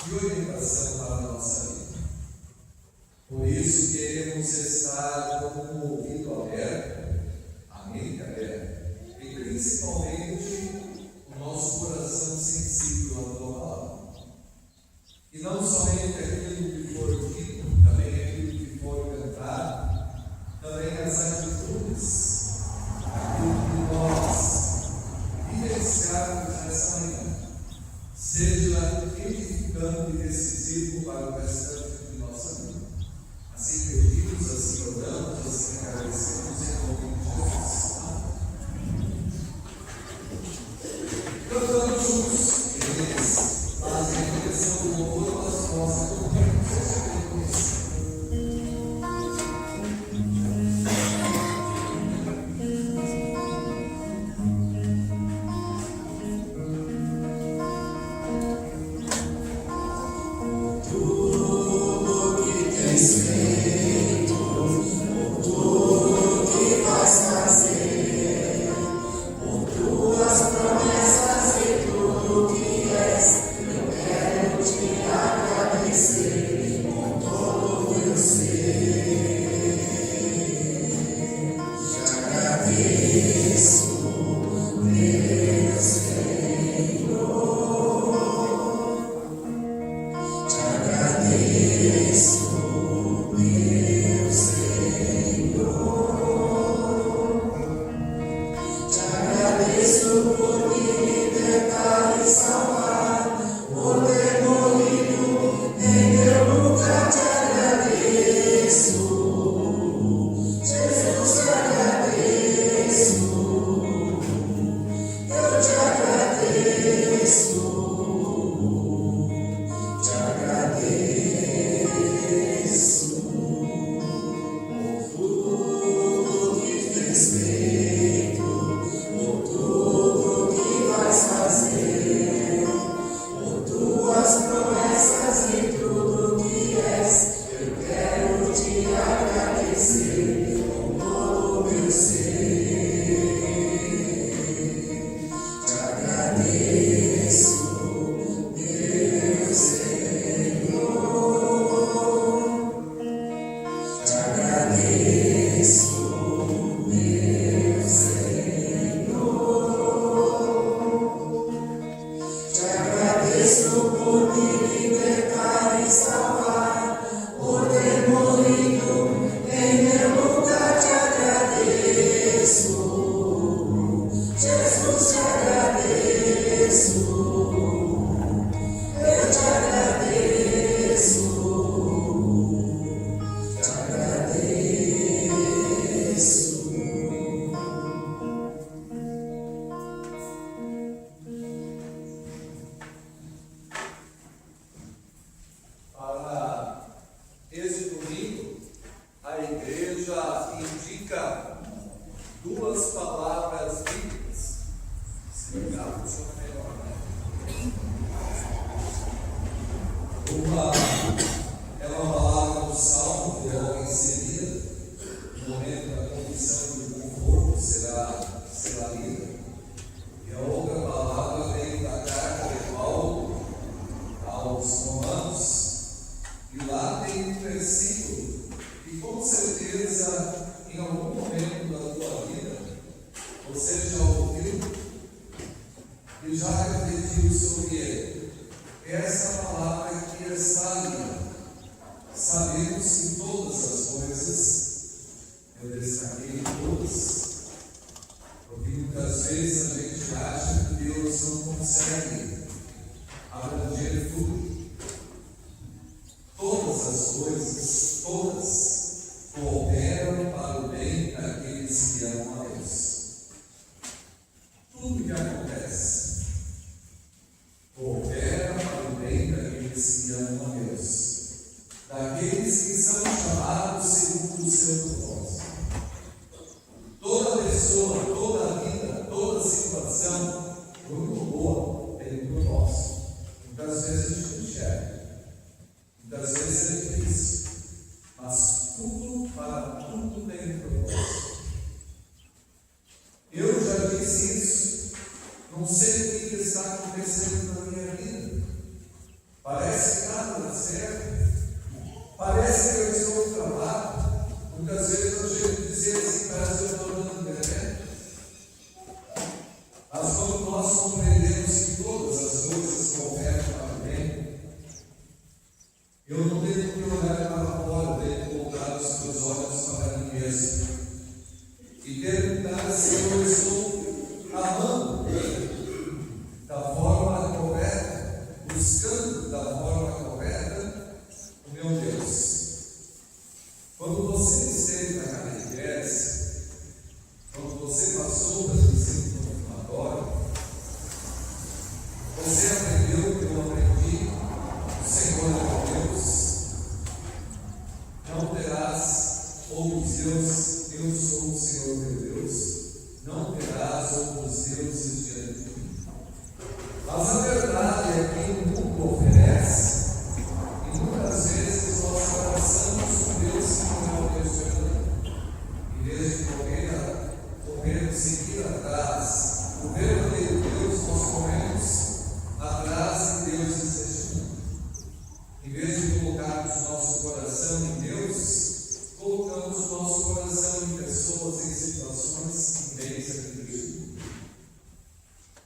de orientação para a nossa vida. Por isso, queremos estar com o ouvido aberto, a mente aberta, e principalmente o nosso coração sensível à tua palavra. E não somente aquilo que for dito, também aquilo que for cantado, também as atitudes, aquilo que nós vivenciarmos nessa manhã, seja edificante e decisivo para o restante de nossa vida. Assim pedimos, assim oramos, assim agradecemos em nome de Jesus. Cantamos juntos, eles fazem a direção do louvor, mas nós acompanhamos. Seja reconhecido. Não sei o que está acontecendo na minha vida. Parece Você aprendeu, eu aprendi, o Senhor é Deus. Não terás outros deuses, eu sou o Senhor teu Deus. Não terás outros deuses diante de mim. Mas a verdade é que o mundo oferece, e muitas vezes nós abraçamos um Deus que não é o Deus verdadeiro. Em vez de correr seguir atrás o verdadeiro Deus, nós corremos atrás de deuses deste mundo. Em vez de colocarmos nosso coração em Deus, colocamos nosso coração em pessoas, em situações, em bens aqui deste mundo.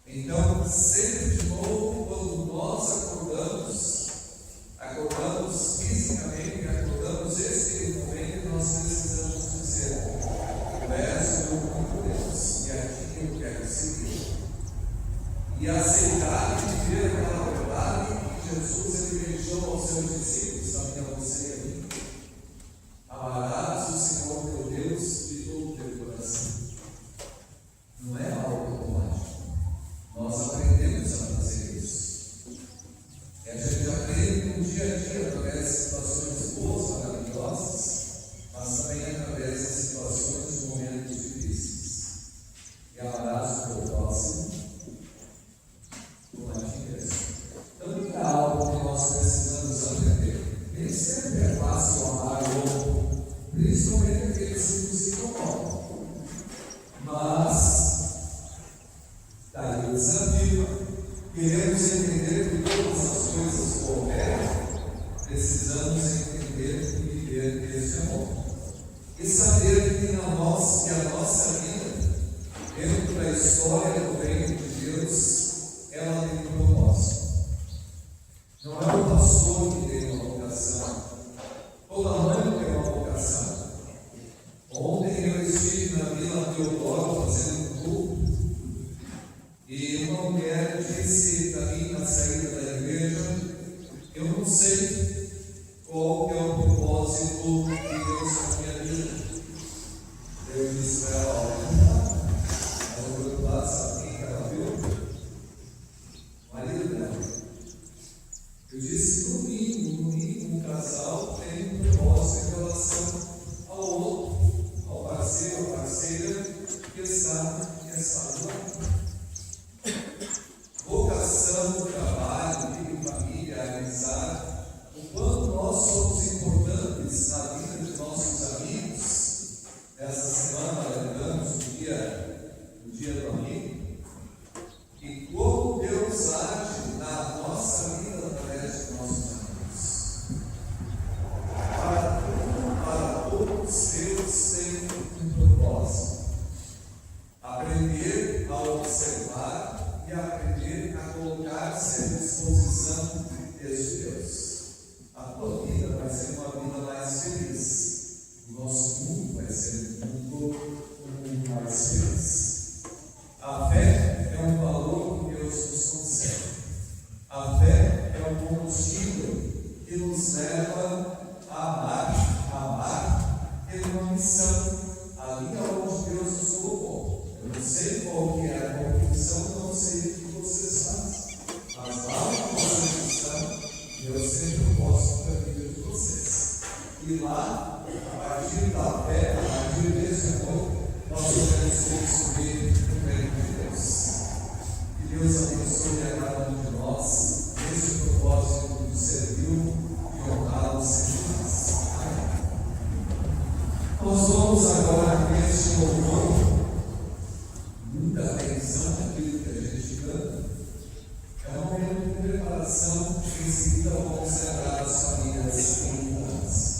Então, sempre de novo, quando nós acordamos fisicamente, acordamos espiritualmente, nós precisamos dizer: Tu és o meu único Deus, e a Ti eu quero seguir. E aceitar e viver aquela verdade que Jesus ele deixou aos seus discípulos, também a você e a mim. Amarás o Senhor teu Deus de todo o teu coração. Não é algo automático. Nós aprendemos a fazer isso. E a gente aprende no dia a dia, através de situações boas, maravilhosas, mas também através de situações de momentos difíceis. E amarás o teu próximo como a ti mesmo. Então, é algo que nós precisamos aprender. Nem sempre é fácil amar o outro, principalmente aqueles que nos incomodam. Mas daí o desafio, queremos entender que todas as coisas cooperam, precisamos entender e viver este amor. E saber que a nossa vida, dentro da história do reino de Deus, ela tem um propósito. Não é o pastor que tem uma vocação, toda mãe tem uma vocação. Ontem eu estive na Vila Teodoro fazendo um culto, e uma mulher disse para mim na saída da igreja: eu não sei qual que é o propósito de Deus na minha vida. Eu disse para ela: olha, ela olhou para lá, sabe quem que ela viu? O marido dela. Eu disse: no mínimo, um casal tem um propósito em relação ao outro, ao parceiro, à parceira que está do lado. Vocação, trabalho, vida, família, amizade, o quanto nós somos importantes na vida de nossos amigos. Essa semana lembramos do dia do amigo, e como Deus age na nossa vida através de nossos amigos. Para todos, Deus tem um propósito: aprender a observar e aprender a colocar-se à disposição deste Deus. A tua vida vai ser uma vida mais feliz. O nosso mundo vai ser um mundo mais feliz. A fé é um valor que Deus nos concede. A fé é um combustível que nos leva a amar, ter uma missão ali onde Deus nos colocou. Eu não sei qual que é a convicção, não sei o que vocês fazem, mas lá na nossa missão, Deus tem propósito para a vida de vocês. E lá, a partir da fé, a partir desse amor, nós podemos construir o reino de Deus. Que Deus abençoe a cada um de nós nesse propósito de servir e honrá-lo sempre mais. Nós vamos agora neste louvor. Muita atenção naquilo que a gente canta. É um momento de preparação, em seguida vamos celebrar as famílias comunidades.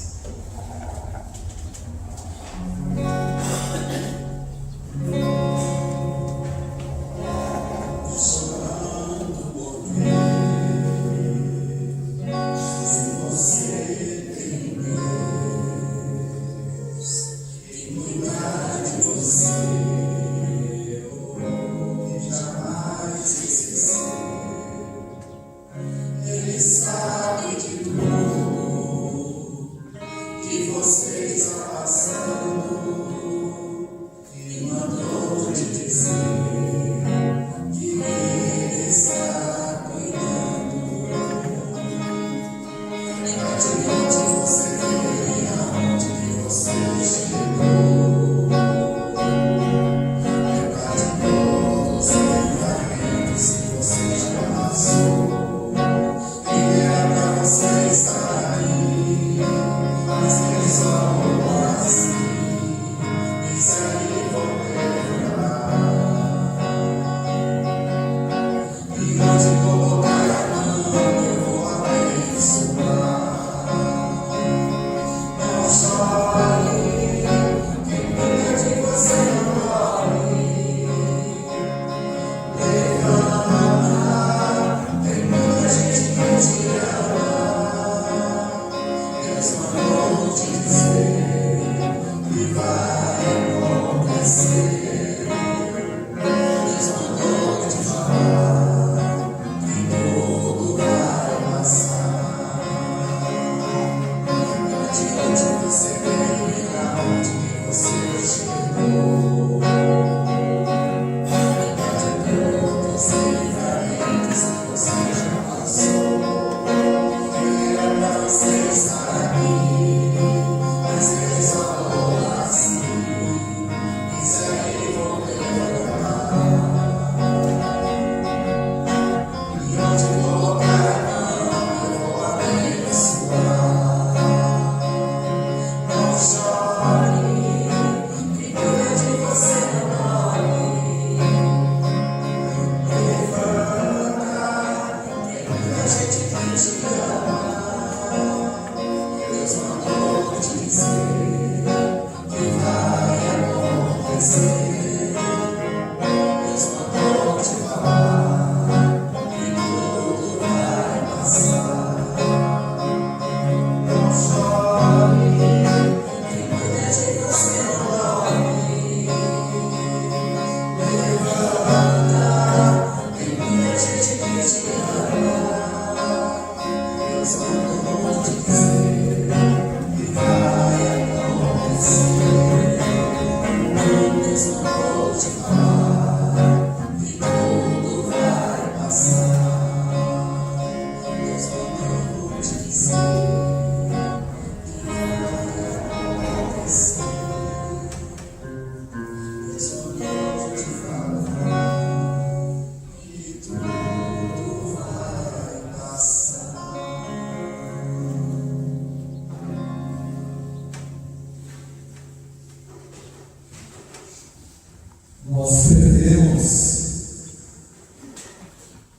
Nós perdemos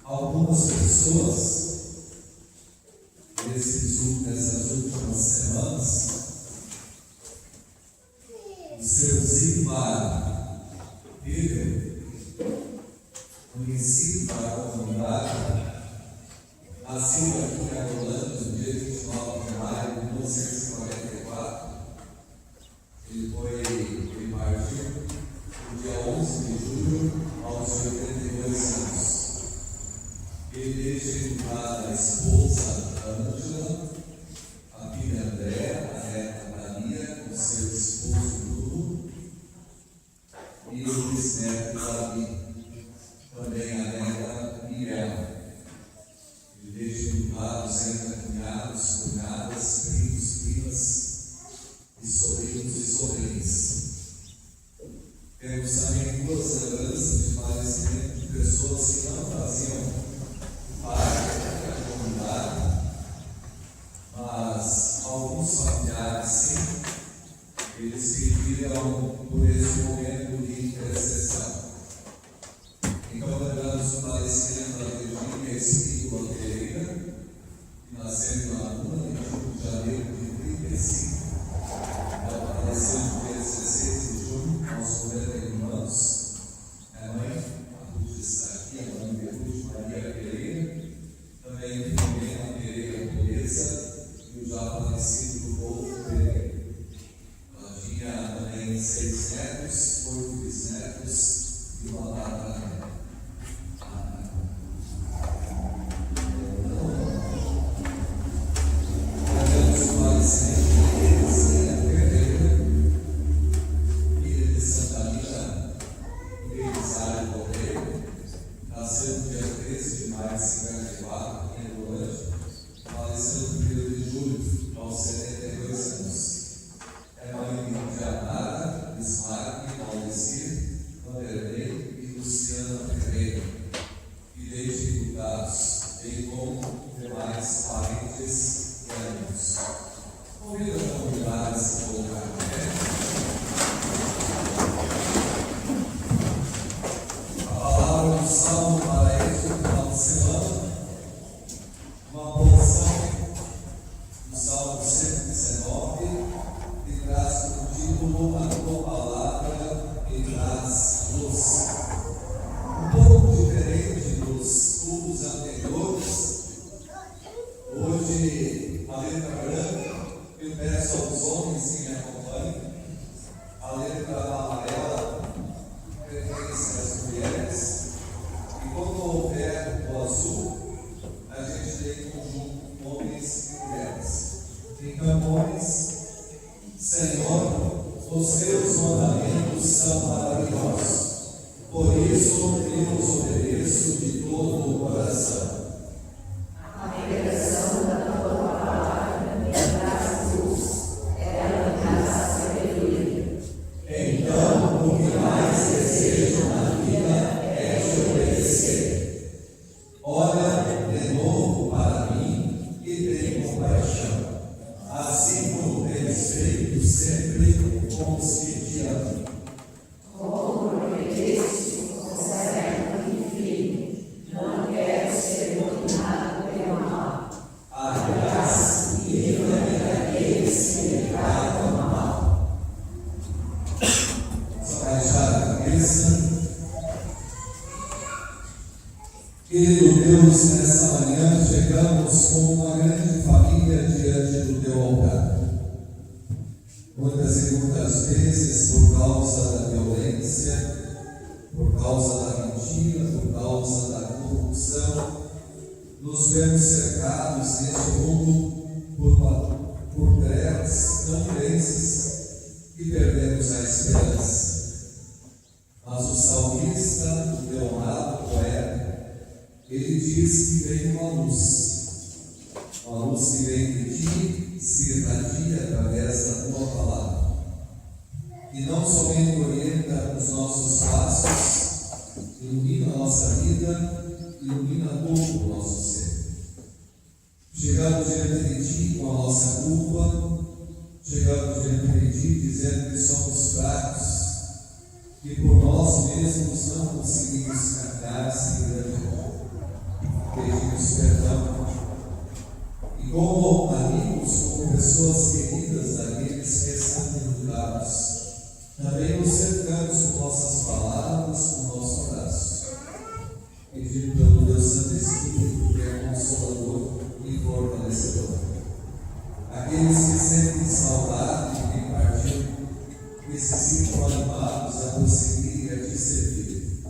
algumas pessoas nessas últimas semanas, o seu Zigmar Hegel, conhecido para a comunidade, nasceu aqui em Arolândia no dia 29 de maio de 1944. Ele partiu no dia 11 de julho, aos 82 anos. Ele deixa em casa a esposa Ângela, a filha Andréa, a neta Maria, com seu esposo Bruno, e o bisneto Davi, também a neta Miriam. Ele deixa em casa os cunhados, cunhadas, primos, primas, e sobrinhos e sobrinhas. Temos também duas lembranças de falecimento de pessoas que não faziam parte da comunidade, mas alguns familiares sim, eles pediram por esse momento de intercessão. Então, lembramos o falecimento da Virgínia Espínola Pereira, que nasceu em Laguna, em julho de janeiro de 35. Ela faleceu no dia 16 de junho, aos 91 anos. É a mãe, a Ruth está aqui, a mãe de Ruth, Maria Pereira, também Filomena Pereira Pureza e o já falecido Rodolfo Pereira. Ela tinha também 6 netos, 8 bisnetos e uma tatara. Tivemos o falecimento de Terezinha Pereira, filha de Santa Rita Belisário Correio, nasceu no dia 13 de maio de 54, em Arolândia, faleceu no dia de julho, aos 72 anos. É mãe de Dianara, Bismarck, Maurício, Vanderlei e Luciana Ferreira, e desde deputados, bem como demais parentes e amigos. Convido a comunidade a se colocar em pé. A palavra do Salmo para este final de semana, uma porção do Salmo 119, que traz como título A Tua Palavra e Traz Luz. Um pouco diferente dos estudos anteriores, hoje a letra branca, eu peço aos homens que me acompanhem, a letra amarela pertence às mulheres, e quando houver o azul, a gente tem conjunto homens e mulheres. Então, homens, Senhor, os teus mandamentos são maravilhosos, por isso eu os obedeço de todo o coração. A revelação da tua palavra me traz luz, ela me traz sabedoria. Então, o que mais desejo na vida é te obedecer. Olha de novo para mim e tem compaixão, assim como tens feito sempre com os que te amam. Como prometeste, conserva-me firme, não quero ser dominado pelo mal. chegamos como uma grande família diante do teu altar. Muitas e muitas vezes, por causa da violência, por causa da mentira, por causa da corrupção, nos vemos cercados neste mundo por trevas tão grandes que perdemos a esperança. Mas o salmista, o teu amado poeta, ele diz que vem uma luz que vem de ti, se irradia através da tua palavra, e não somente orienta os nossos passos, ilumina a nossa vida, ilumina todo o nosso ser. Chegamos diante de ti com a nossa culpa, chegamos diante de ti dizendo que somos fracos, que por nós mesmos não conseguimos caminhar sem grande amor. Pedimos perdão. E como amigos, como pessoas queridas daqueles que estão enlutados, também nos cercamos com nossas palavras, com nosso abraço. Pedindo pelo Deus Santo Espírito, que é consolador e fortalecedor. Aqueles que sentem saudade de quem partiu, que se sintam animados a prosseguir e a te servir,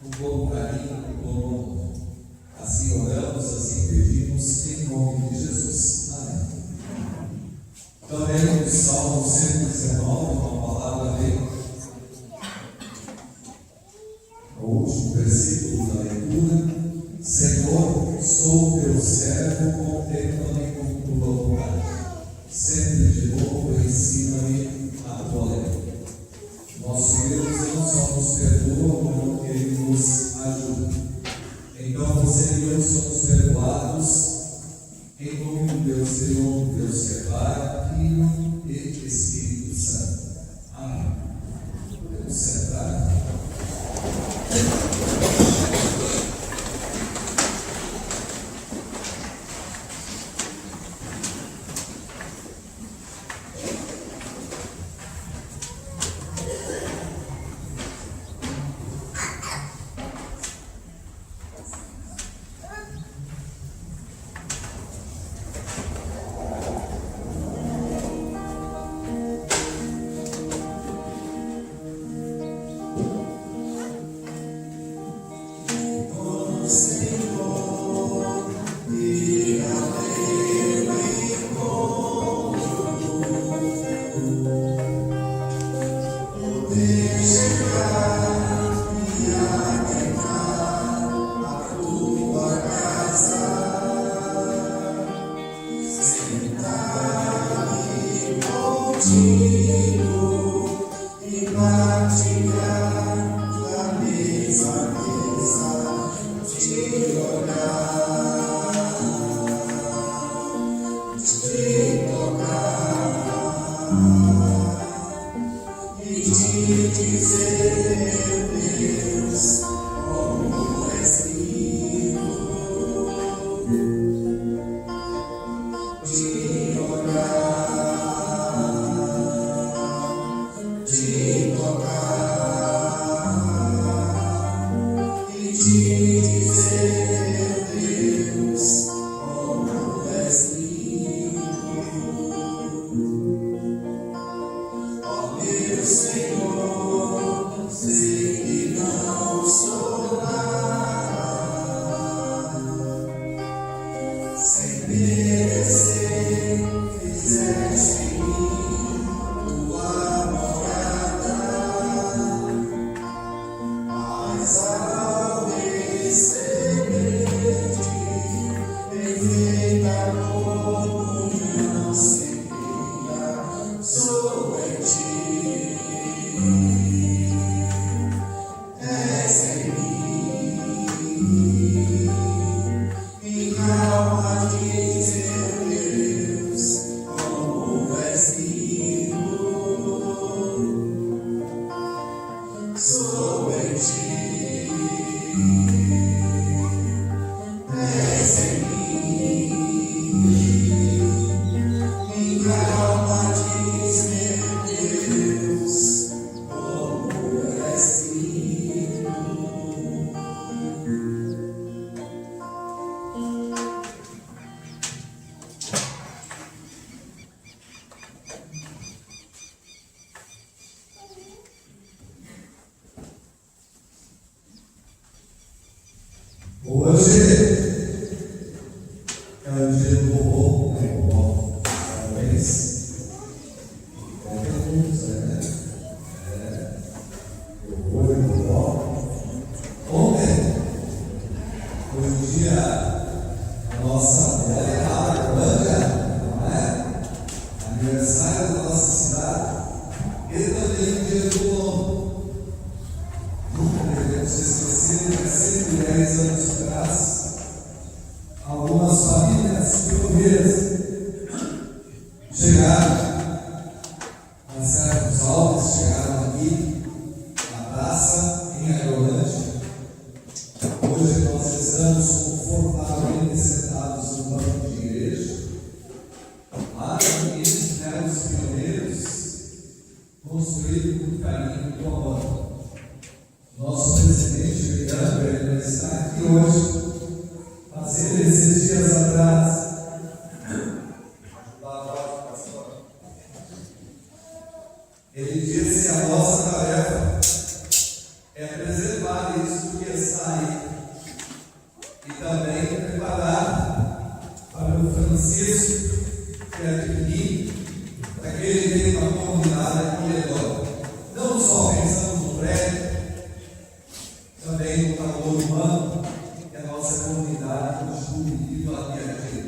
com todo carinho, com todo amor. Assim oramos, assim pedimos, em nome de Jesus. Amém. Também no Salmo 119, uma palavra vem, o último versículo da leitura: Senhor, sou teu servo, contempla-me com tua vontade. Sempre de novo ensina-me a tua lei. Nosso Deus não só nos perdoa, como Ele nos ajuda. Então, você e eu somos perdoados em nome de Deus, Deus que é Pai, Filho e Espírito Santo. Amém. Vamos sentar. Minha alma diz nossa bela Irlanda, não é? Aniversário da nossa cidade. E também o dia do homem. Nunca devemos esquecer que há 110 anos atrás, algumas famílias pioneiras chegaram, Marcelo Alves, chegaram aqui na praça em Agrolândia. Hoje nós estamos confortavelmente sentados no banco de igreja. Mas eles eram os pioneiros, construídos com carinho e com amor. Nosso presidente, Leandro, ele não está aqui hoje, mas ele, esses dias atrás, ele disse que a nossa tarefa é preservar isso que está aí e também preparar para o Francisco que adquirir aquele que tem uma comunidade acolhedora. Não só pensando no prédio, também no calor humano que a nossa comunidade costuma viver aqui.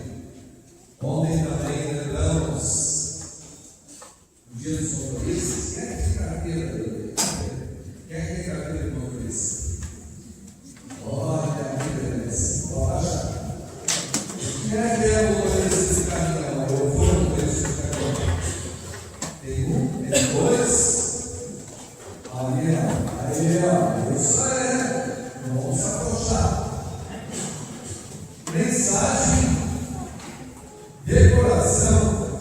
Ontem também lembramos o dia dos motoristas. Quem é que tem carteira? Quem é que tem carteira de motorista? Olha, que beleza. Olha. Quem é que é o motorista de caminhão? Eu vou no motorista de caminhão. Tem um, tem dois. Ali, ó. Isso é. Não vamos se afrouxar. Mensagem de coração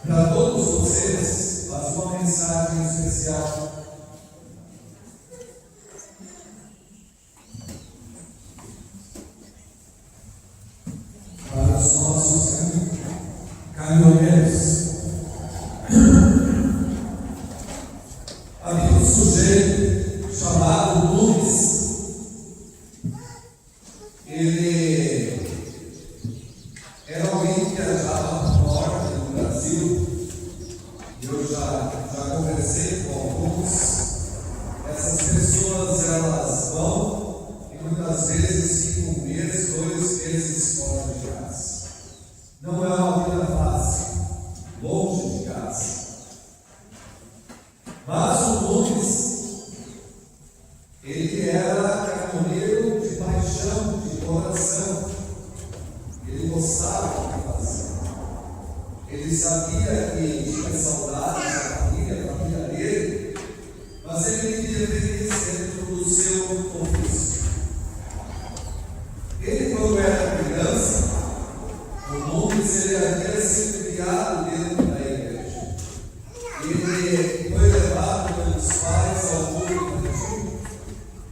para todos vocês, mas uma mensagem especial. Para os nossos caminhoneiros. Havia um sujeito chamado Nunes. Ele era alguém que viajava para o norte do Brasil. Eu já conversei com alguns. Essas pessoas, elas vão e muitas vezes ficam um mês, 2 meses fora de casa. Não é uma vida fácil, longe de casa. Mas o Nunes, ele era caminhoneiro de paixão, de coração. Ele gostava de fazer. Ele sabia que tinha saudades da família dele, mas ele queria ver isso dentro do seu ofício. Ele, quando era criança, o Nunes, ele havia sido criado dentro da igreja. Ele foi levado pelos pais ao culto infantil.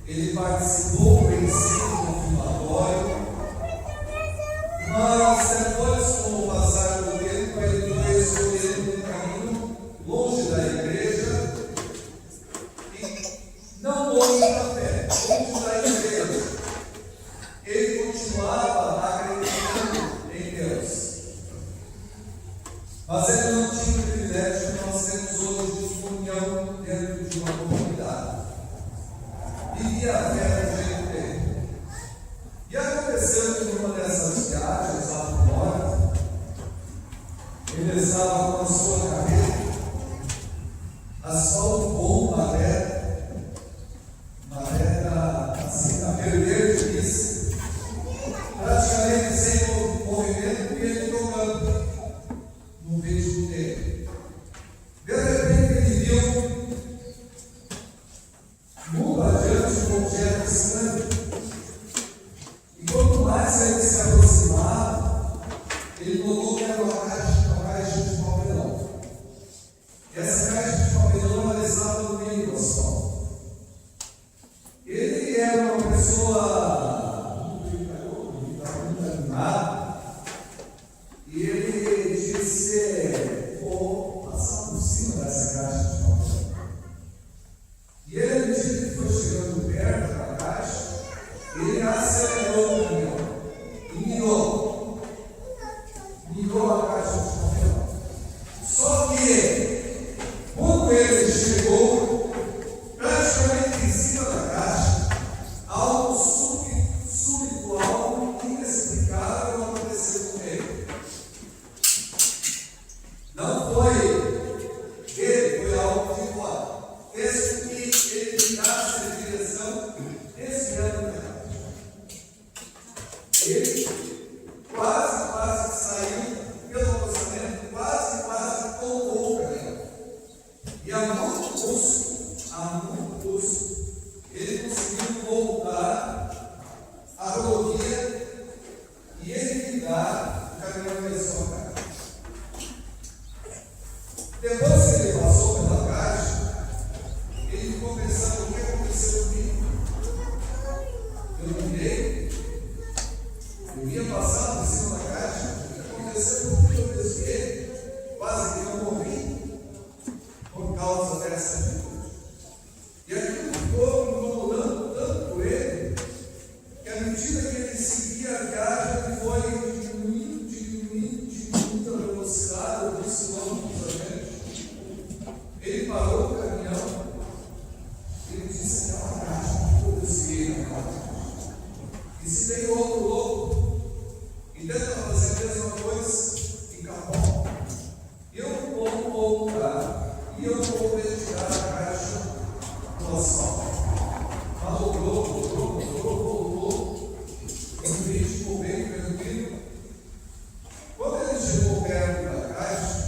Ele participou do ensino confirmatório. Mas depois, com o passar do tempo, ele foi escolhendo um caminho longe da igreja e não longe da fé, longe da igreja. Ele continuava acreditando em Deus, mas ele não tinha o privilégio que nós temos hoje de comunhão dentro de uma comunidade. Vivia a fé do jeito dele. E aconteceu que numa dessas viagens lá no norte, ele estava com a sua carreta, asfalto bom, maré assim, a verde isso, praticamente sem movimento, e ele tocando no vídeo dele. De repente ele viu muito adiante um objeto estranho. E quanto mais ele se aproximava, ele notou que era uma caixa de papelão. E essa caixa de papelão, ela estava no meio do asfalto. Ele era uma pessoa muito animada, ligar o caminhão da sua casa. Depois que ele passou pela caixa, ele ficou pensando: o que aconteceu comigo? Eu não virei? Eu ia passar por cima da caixa? O que aconteceu comigo? Eu desviei, quase que eu morri por causa dessa atitude. E aquilo ficou incomodando tanto por ele, que à medida que ele seguia a viagem, ele foi diminuindo a velocidade dos quilômetros a frente. Ele parou o caminhão, ele disse: aquela caixa, eu desviei naquela caixa. E se tem outro louco e tenta fazer a mesma coisa, fica bom. Eu vou voltar e eu vou retirar a caixa do asfalto. Voltou. Em vez de correr tranquilo, quando ele chegou perto da caixa,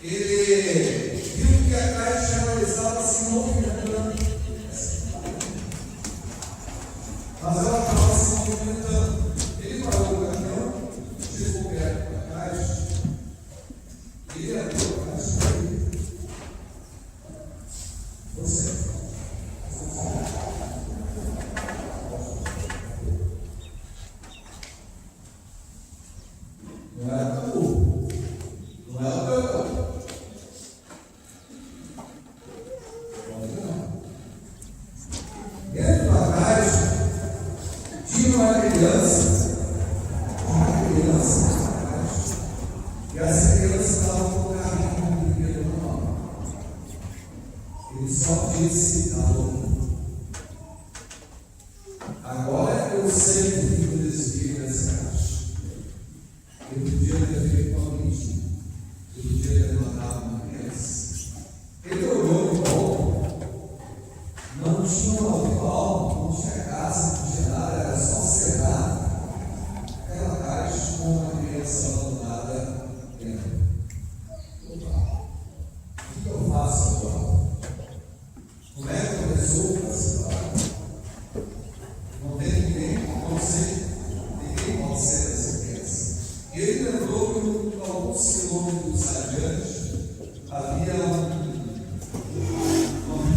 ele viu que a caixa ela estava se movimentando. Mas ela estava se movimentando. Ele parou o caminhão, chegou perto da caixa, ele abriu a caixa dele. Você. Não é o tabu. Não é o tabu. Dentro da caixa tinha uma criança na caixa, e essa criança estava com o carrinho do brinquedo na mão. Ele só disse: alô. Agora eu sei o que eu desvio dessa caixa. Eu podia ter feito uma vítima, eu podia ter matado uma criança. Ele olhou de volta, não tinha um avião, não tinha casa, não tinha nada, era só cerrado aquela caixa com uma criança abandonada dentro. O que eu faço agora? Como é que eu resolvo essa história? Não tem ninguém, não sei, ninguém pode ser essa criança. E ele lembrou que alguns quilômetros adiante havia uma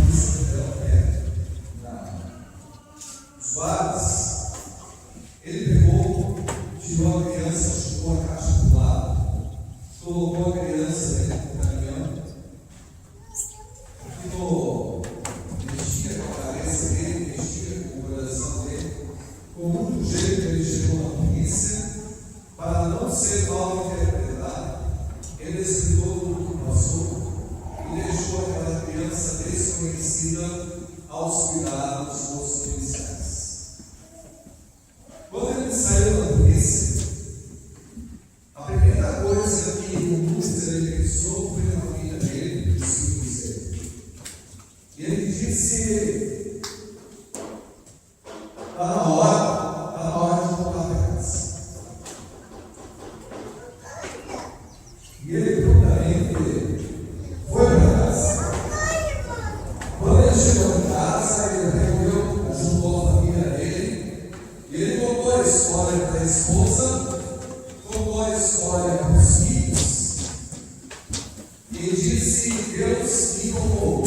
pista os guardas. Ele pegou, tirou a criança, chutou a caixa do lado, colocou a criança dentro do caminhão, ficou, mexia com a cabeça dele, mexia com o coração dele. Com muito jeito ele chegou na polícia. Para não ser mal interpretado, ele explicou tudo o que passou e deixou aquela criança desconhecida aos cuidados dos policiais. Quando ele saiu da polícia, a primeira coisa que o Música ele pensou foi na família dele, dos filhos dele. E ele disse: está na hora de voltar para casa. E ele prontamente foi para casa. Quando ele chegou em casa, ele reuniu, juntou a família dele, e ele contou a história da esposa, contou a história dos filhos, e disse: Deus me contou.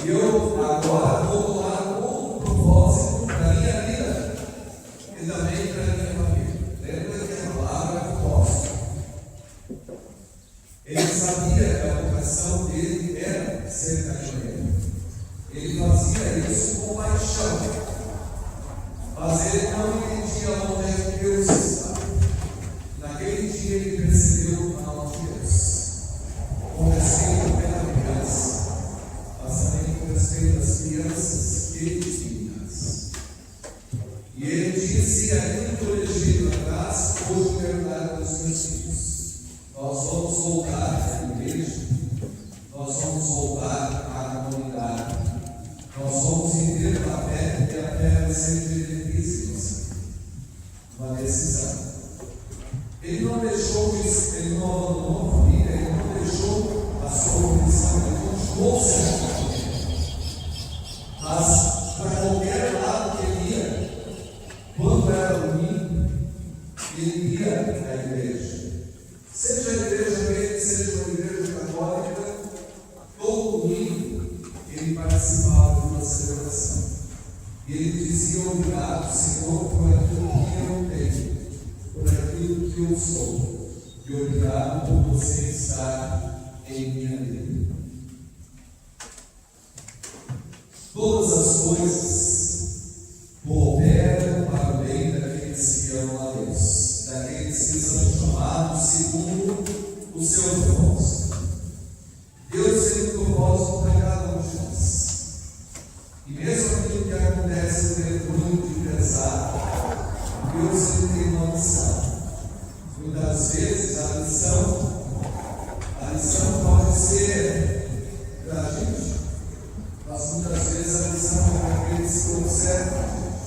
E eu agora vou tomar um outro propósito para a minha vida e também para a minha família. Lembra que a palavra é propósito. Ele sabia que a vocação dele era ser caminhoneiro. Ele fazia isso com paixão, mas ele não entendia onde é que Deus estava. Naquele dia ele percebeu a mão de Deus, com respeito pela criança, mas também com respeito às crianças e meninas. E ele disse: aquilo que eu deixei para trás, hoje eu quero dar para os meus filhos. Nós vamos voltar à igreja, nós vamos voltar à comunidade, nós vamos viver a fé, porque a fé vai ser benefício. Uma decisão. Ele não deixou isso, ele não abandonou a família, ele não deixou a sua condição, ele continuou sendo família. Mas, para qualquer lado que ele ia, quando era domingo, ele ia à igreja. Seja a igreja dele, seja uma igreja católica, todo domingo ele participava de uma celebração. E ele dizia: obrigado, Senhor, por aquilo que eu tenho, por aquilo que eu sou, e obrigado por você estar em minha vida. Todas as coisas cooperam para o bem daqueles que amam a Deus, daqueles que são chamados segundo o seu propósito. Deus tem um propósito para cada um de nós. E mesmo aquilo que acontece dentro de pesar, Deus tem uma missão. Muitas vezes a lição pode ser para a gente, mas muitas vezes a lição é para aqueles que observam a gente.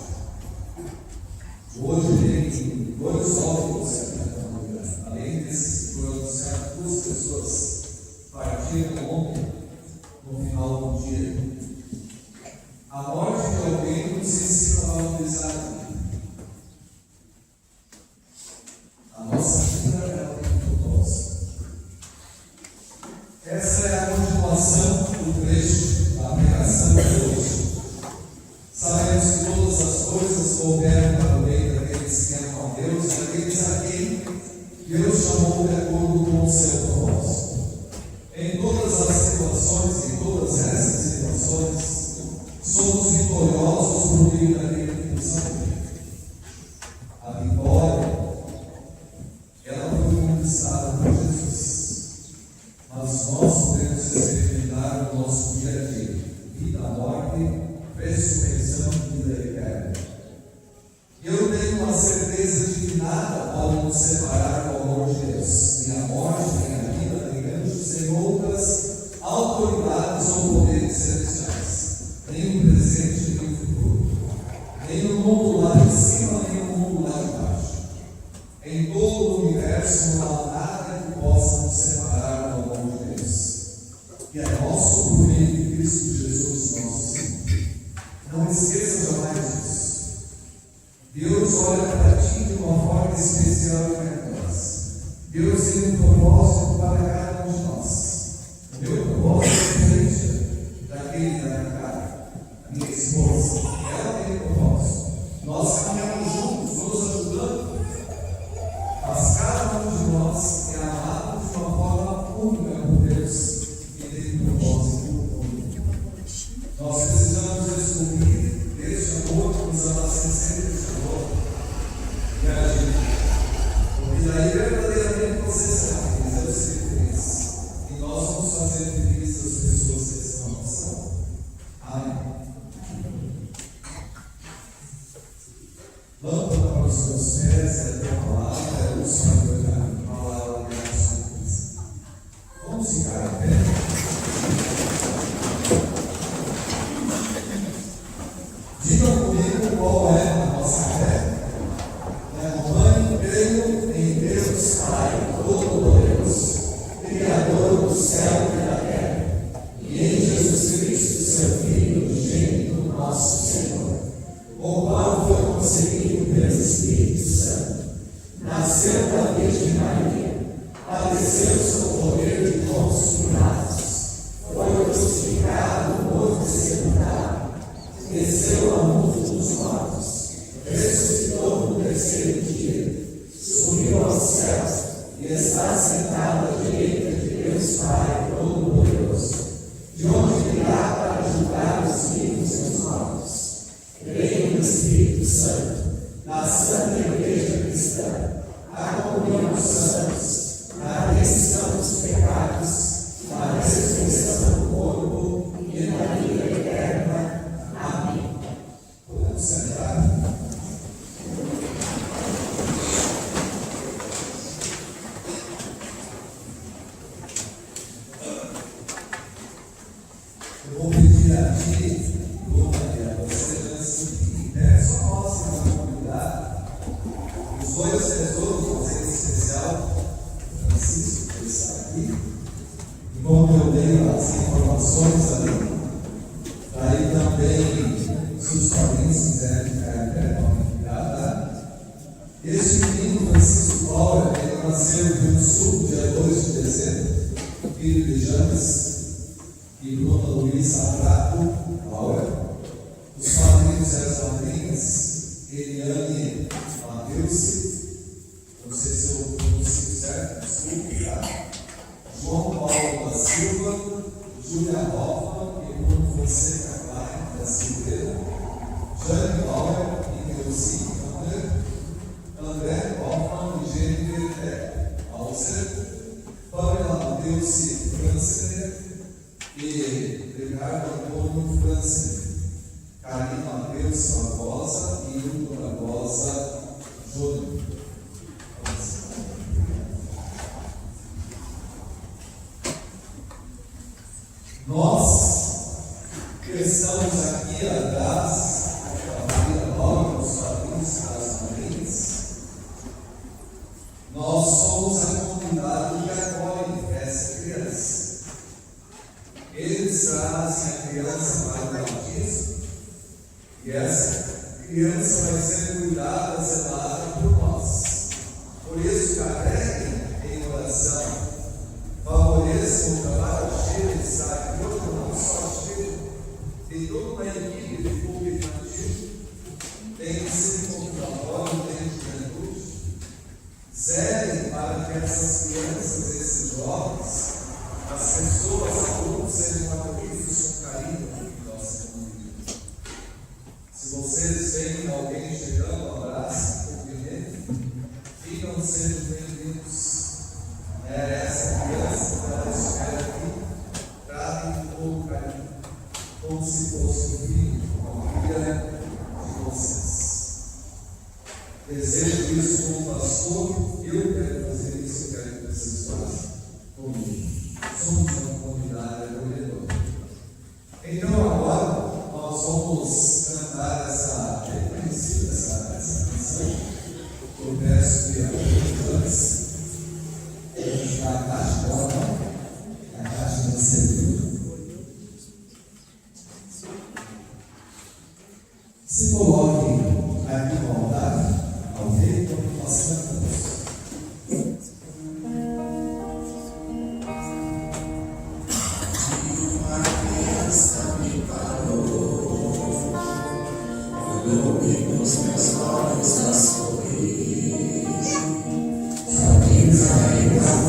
Hoje tem dois óbvios, além desses que foram anunciados, 2 pessoas partiram ontem, no final do dia. A morte de alguém nos ensina a valorizar a vida. A nossa vida ela tem um propósito. Essa é a continuação do trecho da pregação de hoje. Sabemos que todas as coisas cooperam para o bem daqueles que amam a Deus, daqueles a quem Deus chamou de acordo com o seu propósito. Em todas as situações, em todas essas situações, somos vitoriosos por meio daquele que nos ama. A vitória, ela foi conquistada por Jesus, mas nós podemos experimentar o nosso dia a dia: vida, morte, ressurreição e vida eterna. Eu tenho a certeza de que nada pode nos separar do amor de Deus, nem a morte, nem a vida, nem anjos, nem outras autoridades ou poderes celestiais, nem o presente, nem o futuro, nem no mundo lá de cima, nem no mundo lá de baixo. Em todo o universo não há nada que possa nos separar do amor de Deus, que é nosso por meio de Cristo Jesus, nosso Senhor. Não esqueça jamais disso. Deus olha para ti de uma forma especial e carinhosa. Deus tem um propósito para cada um de nós. O meu propósito é diferente daquele da cara, a minha esposa. Ela tem um propósito. Nós caminhamos juntos, nos ajudando. Mas cada um de nós é amado de uma forma única por Deus e tem um propósito único. Nós precisamos descobrir este amor que nos abastece de amor e agir. Porque daí verdadeiramente você será feliz, eu serei feliz. E nós vamos fazer feliz as pessoas que estão ao nosso lado. Amém. Lâmpada para os seus pés é a tua palavra, é luz para o teu caminho. Palavra de Deus. Vamos ficar em pé. Digam comigo qual é a nossa fé. Mãe, creio em Deus Pai Todo-Poderoso, Criador do céu e da terra, e em Jesus Cristo, seu Filho unigênito, nosso Senhor, o qual foi concebido pelo Espírito Santo, nasceu da Virgem Maria, padeceu sob o poder de Pôncio Pilatos, foi crucificado, morto e sepultado, desceu ao mundo dos mortos, ressuscitou no terceiro dia, subiu aos céus e está sentado à direita de Deus Pai Todo-Poderoso, de onde virá para julgar os vivos e os mortos. Creio no Espírito Santo, na Santa Igreja Cristã, a comunhão dos santos, na remissão dos pecados, na ressurreição do corpo e na vida eterna. Amém. Podemos sentar. dois tesouros, mas em especial, Francisco, que está aqui. E como eu dei as informações ali, daí também, se os padrinhos quiserem ficar em pé, podem ficar, tá? Esse menino, Francisco Paulo, ele nasceu no Rio do Sul, dia 2 de dezembro, filho de James e Bruna Luísa Prato Paulo. Os padrinhos e as madrinhas, Eliane Matheus, não sei se eu pronuncio certo, desculpe, tá? João Paulo da Silva, Júlia Rofa e Bruno Fonseca Klein da Silveira, Jane Bauer e Neuci André Hoffman e Jennifer Alcer, Pamela Matheus Francener e Ricardo Antônio Francener, Karina Matheus Barbosa e Hugo Barbosa Júnior. Nós que estamos aqui atrás da família nova, os padrinhos e as madrinhas, nós somos a comunidade que acolhe essa criança. Eles trazem a criança para o batismo e essa criança vai ser cuidada, zelada por nós. Por isso, carreguem em oração. Favoreçam o trabalho cheio de estar aqui hoje, não só cheio, tem toda uma equipe de público infantil, tem ensino computatório, tem juventude. Zelem para que essas crianças, esses jovens, as pessoas, alunos, sejam acolhidos com carinho em nossa comunidade. Se vocês veem alguém chegando, abraço, cumprimento, ficam sendo bem-vindos. Essa criança, quando ela estiver aqui, tratem com todo carinho, como se fosse um filho, uma filha de vocês. Desejo isso como pastor, eu quero fazer isso, eu quero que vocês façam comigo. Somos uma comunidade acolhedora. Então agora nós vamos cantar essa canção. Eu peço que a antes a caixa do servidor. Se coloquem aqui com vontade, ao ver como nós cantamos. Uma criança me parou, olhou-me nos meus olhos a sorrir.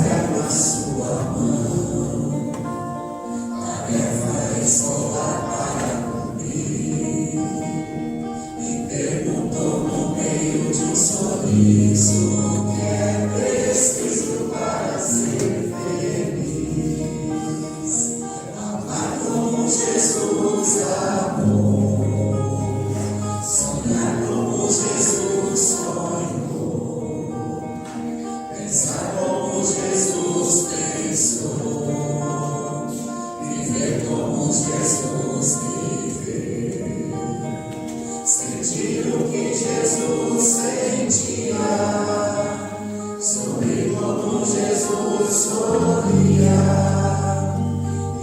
Pega a sua mão, tarefa escolar para cumprir, e perguntou no meio de um sorriso o que é preciso para ser feliz. Amar como Jesus amou, sonhar como Jesus sonhou, pensar como Jesus pensou, viver como Jesus viveu, sentir o que Jesus sentia, sorrir como Jesus sorria,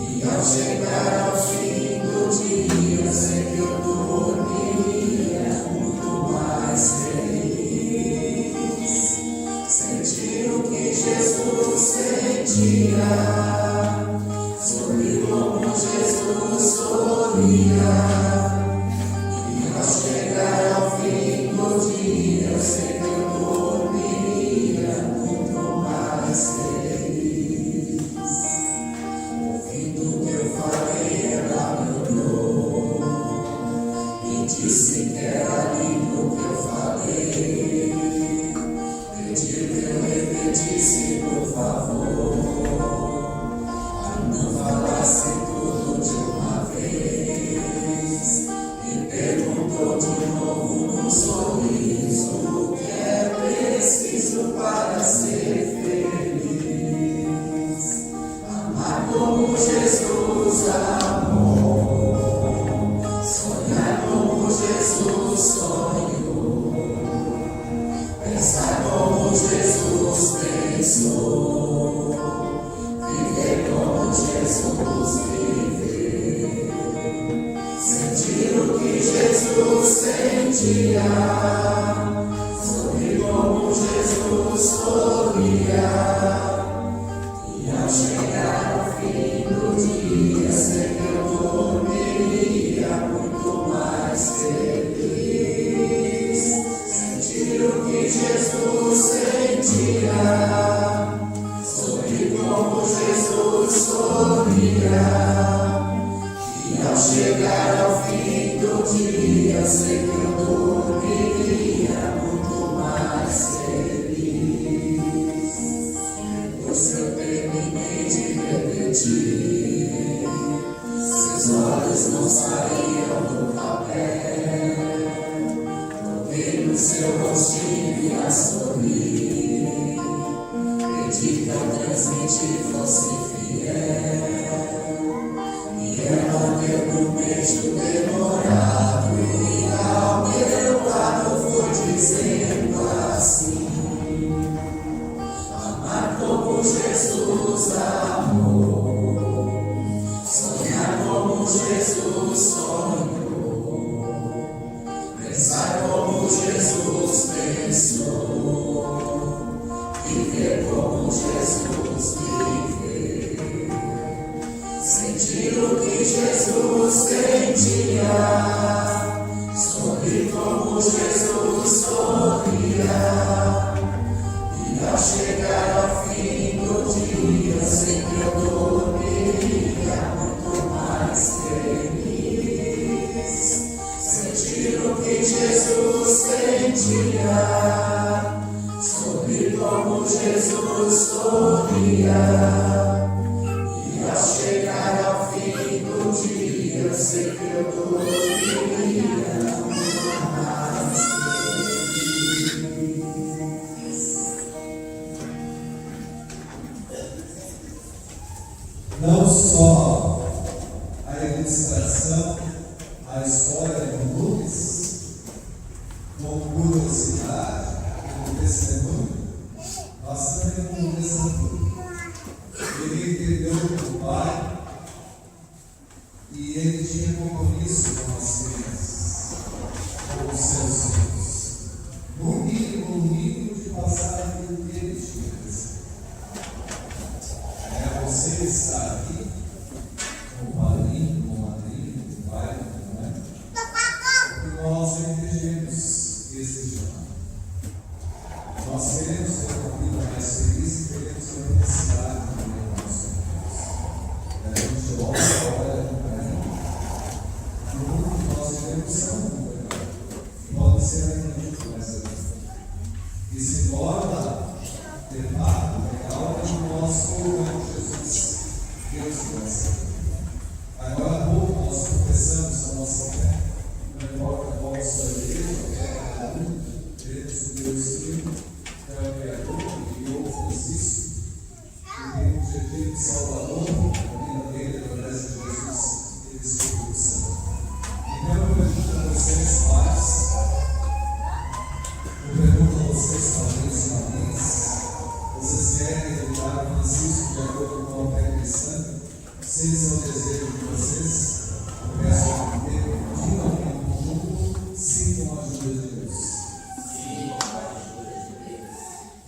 e ao chegar ao fim do dia, sei que eu dormiria muito mais feliz. Sentir o que Jesus sentia, sorrir como Jesus sorria, e ao chegar ao fim do dia, eu sei que eu dormiria muito mais feliz. Ouvindo o que eu falei, ela me olhou e disse que era lindo o que eu falei. Pedi que eu repetisse, por favor. Não só a ilustração, a história de Lucas, como curiosidade, como testemunho, mas também como desafio. Ele entendeu o Pai e ele tinha compromisso com as crianças, com os seus filhos. No mínimo de passar aquilo que ele tinha que dizer. Você está aqui com o padrinho, com a madrinha, com o pai, com a mãe, porque nós entendemos esse chamado. Nós queremos ter uma vida mais feliz e queremos ter uma felicidade também no nosso Deus. A gente olha com carinho. No mundo que nós vivemos são muito legal. Pode ser ainda muito mais legal. E se torna de fato legal quando nós colocamos Jesus, Deus nosso. Agora há pouco nós confessamos a nossa fé, não importa qual a sua igreja, cada um, cremos no Deus Filho, que é o Criador, que criou Francisco, que tem um objetivo de Salvador, a vida dele através de Jesus e do Espírito Santo. Então eu pergunto a vocês, pais, eu pergunto a vocês, padrinhos e madrinhas, vocês querem educar Francisco de acordo com a fé cristã? Se esse é o desejo de vocês, eu peço que digam em conjunto, sim, com a ajuda de Deus. Sim, com a ajuda de Deus.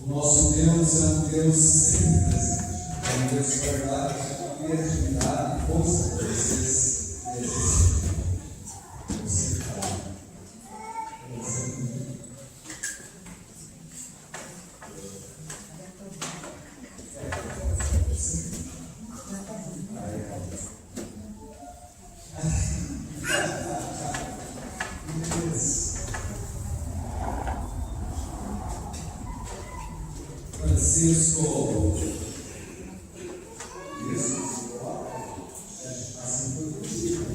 O nosso Deus é um Deus sempre presente, é um Deus de verdade, criatividade e força que vocês desejam. Você fala. Francisco, isso, assim foi possível.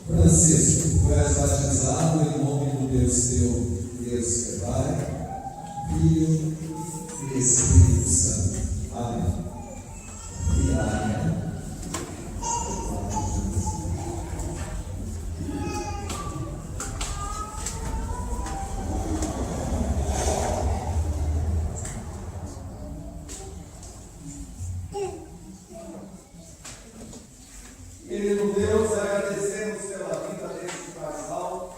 Francisco, tu és batizado em nome do Deus teu, Deus que é Pai, Filho e Espírito Santo. Amém. E amém. Querido Deus, agradecemos pela vida deste casal,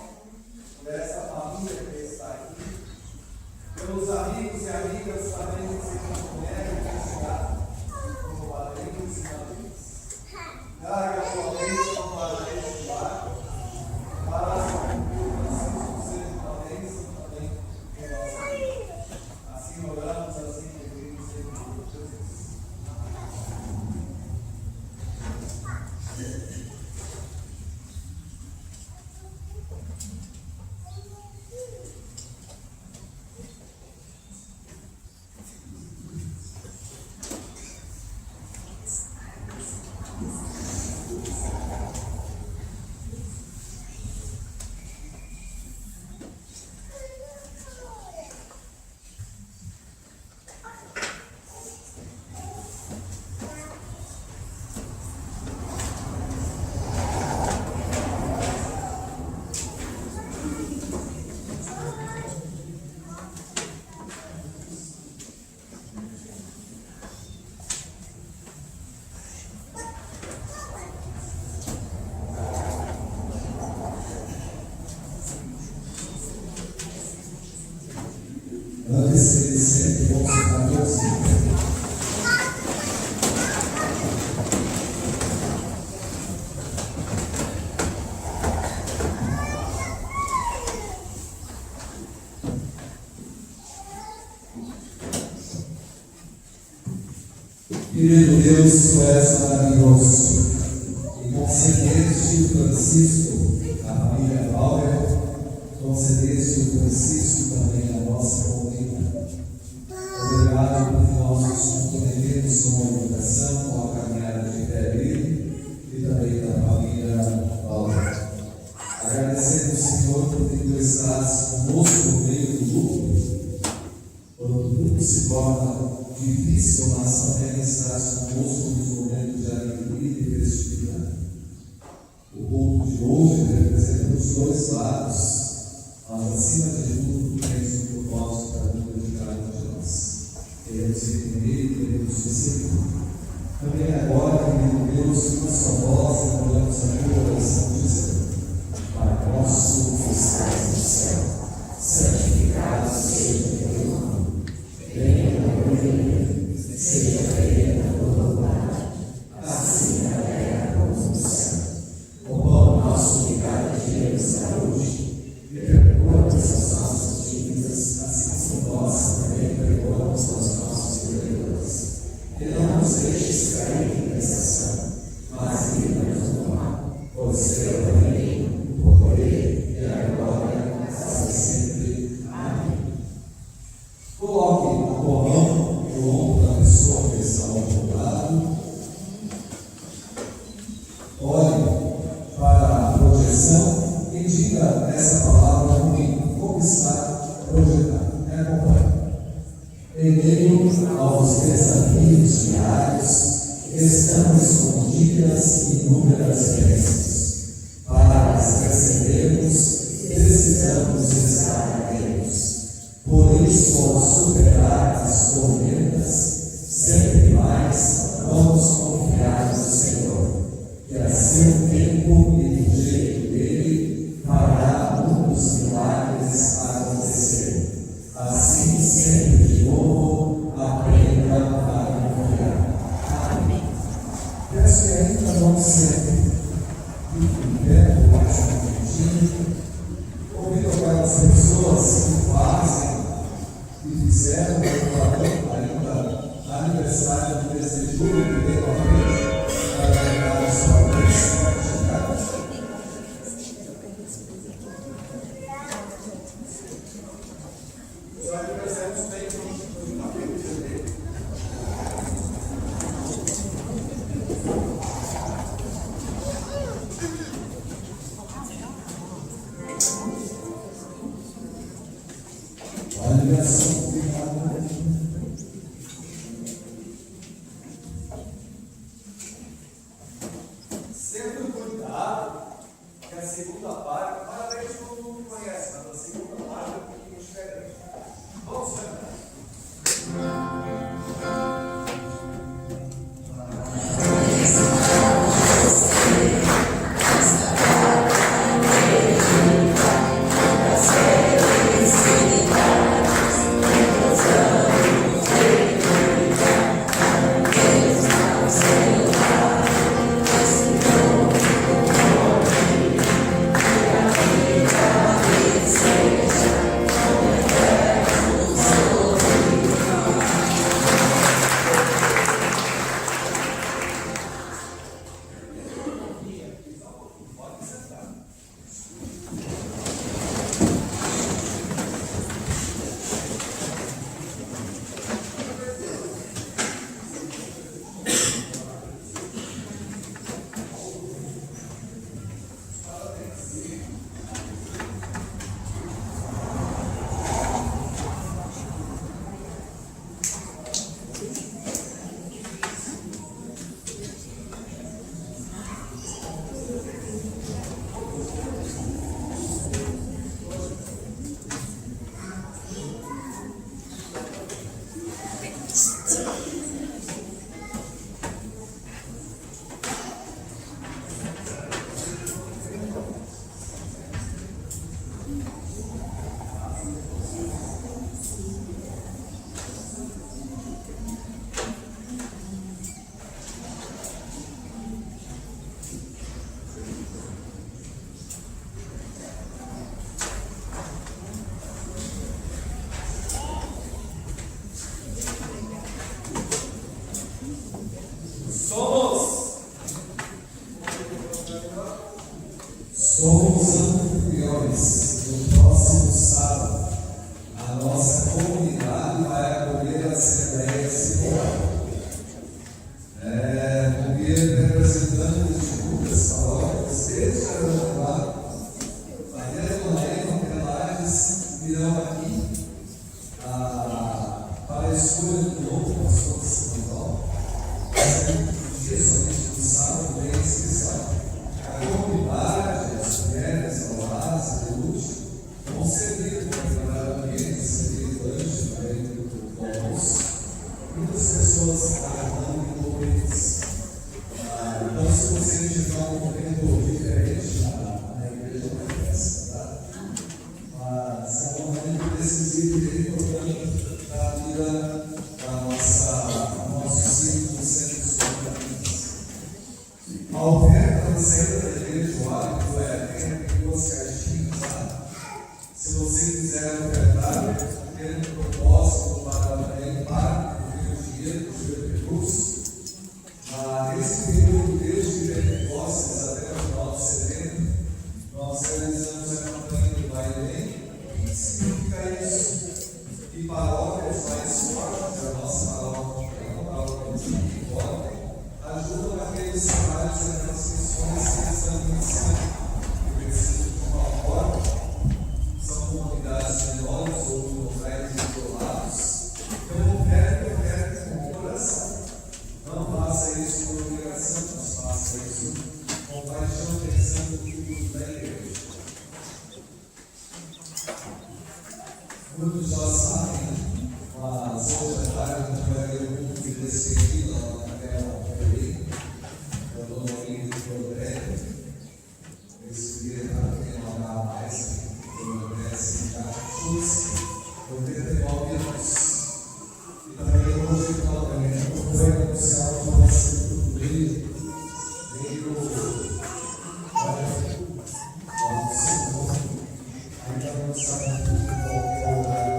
Antes que ele sempre vão ficar todos em pé. Querido Deus, tu és maravilhoso e concedeste o Francisco, a família Valber, concedeste o Francisco também a nossa comunidade. Obrigado porque nós nos comprometemos com a educação, com a caminhada de fé dele e também da família Valber. Agradecemos, Senhor, porque tu estás conosco no meio do luto. Quando tudo se torna difícil, mas também estás conosco nos momentos de alegria e de festividade. O culto de hoje representa os dois lados, mas acima de tudo tens um propósito para a vida de cada um de nós. Queremos entender e queremos receber. Também agora, querido Deus, com a sua voz, envolvemos a tua oração dizendo: Pai nosso que estás no céu, santificado seja o teu nome. Venha o teu reino, seja feita a tua vontade, assim na terra como no céu. O pão nosso de cada dia nos dá hoje, e perdoa-nos as nossas dívidas, assim como nós também perdoamos aos nossos devedores. E não nos deixes cair em tentação, mas livra-nos do mal, pois teu é o reino, o poder e a glória para sempre. Amém. Coloque a tua mão no ombro da pessoa que está ao teu lado. Olhe para a projeção e diga essa palavra comigo. Como está projetado? Me acompanhe. Em meio aos desafios diários, estamos com dicas e inúmeras bênçãos. Para as recebermos, precisamos estar atentos. Por isso, ao superar as tormentas, sempre mais vamos confiar no Senhor, que a seu tempo e do jeito dele fará muitos milagres acontecer. Assim, sempre de novo, aprenda a confiar. Amém. Peço que ainda não sempre fique em pé, por mais um momentinho. Convido aquelas pessoas que fazem e fizeram ainda aniversário do 13 de julho, que veio à frente para lembrar a sua bênção. Os aniversários têm um papel de a ligação sempre cuidado, que a segunda parte, parabéns todo mundo conhece, mas a segunda parte é um pouquinho diferente. Vamos cantar. Yes. paróquias mais fortes, a nossa paróquia é uma paróquia muito forte, ajudam naqueles trabalhos, aquelas questões que estão iniciando, que precisam de uma porta, são comunidades menores ou locais isolados. Então, oferta com o coração. Não faça isso por obrigação, mas faça isso com paixão, pensando no futuro da igreja. Muitos já sabem, mas hoje à tarde a gente vai ver um pouco de despedida lá na Capela Ferreira, da Dona Olinda de André. Eles queriam renovar mais, Dona André Sindicatos, com 39 anos. E também hoje o governo anunciado que vai ser tudo meio ainda não sabe qual é o horário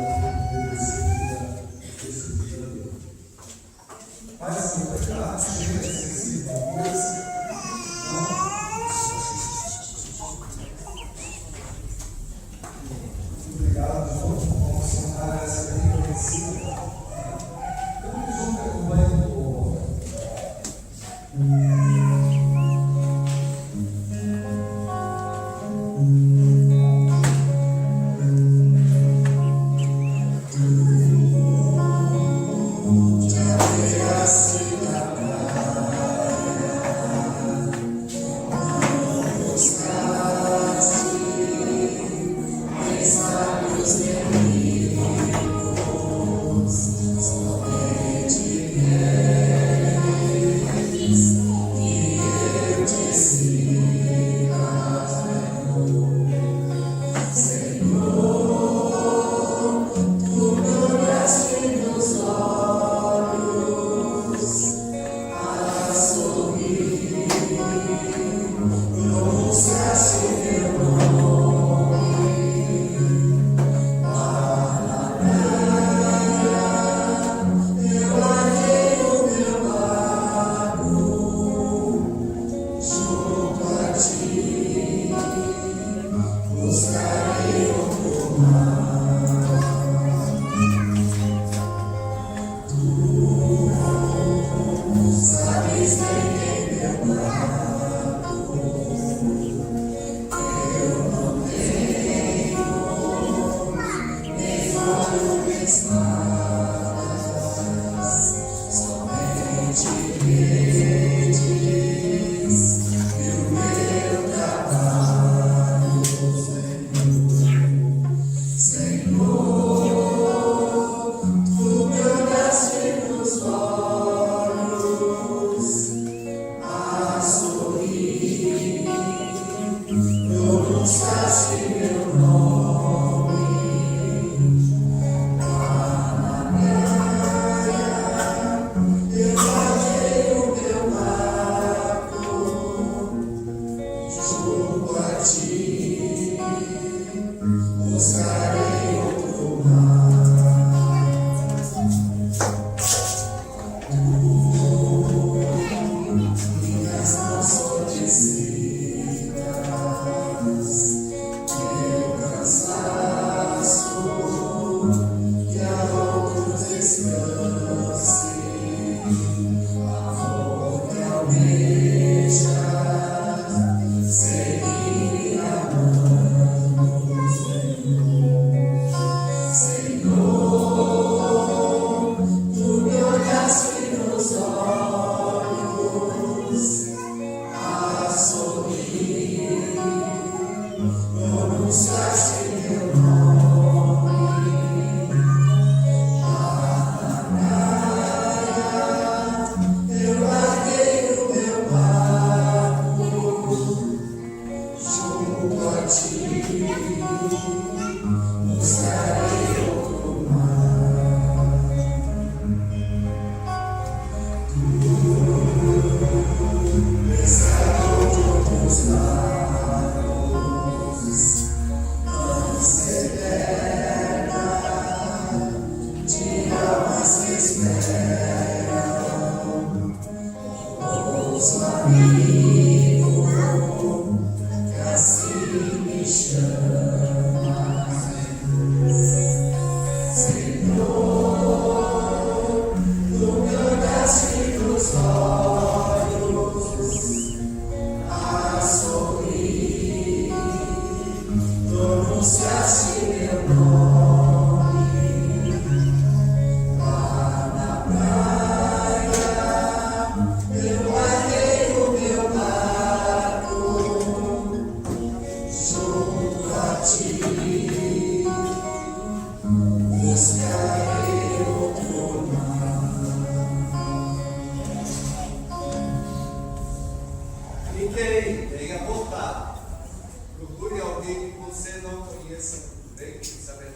de despedida dele. Mas a verdade chega a ser coisa. Obrigado de novo por funcionar essa bem conhecida. Eu junto acompanho o povo. Senhor. anunciaste meu nome lá na praia. Eu larguei o meu barco junto a ti. Buscarei outro mar. Ninguém venha voltar. Procure alguém que você não conheça muito bem, saber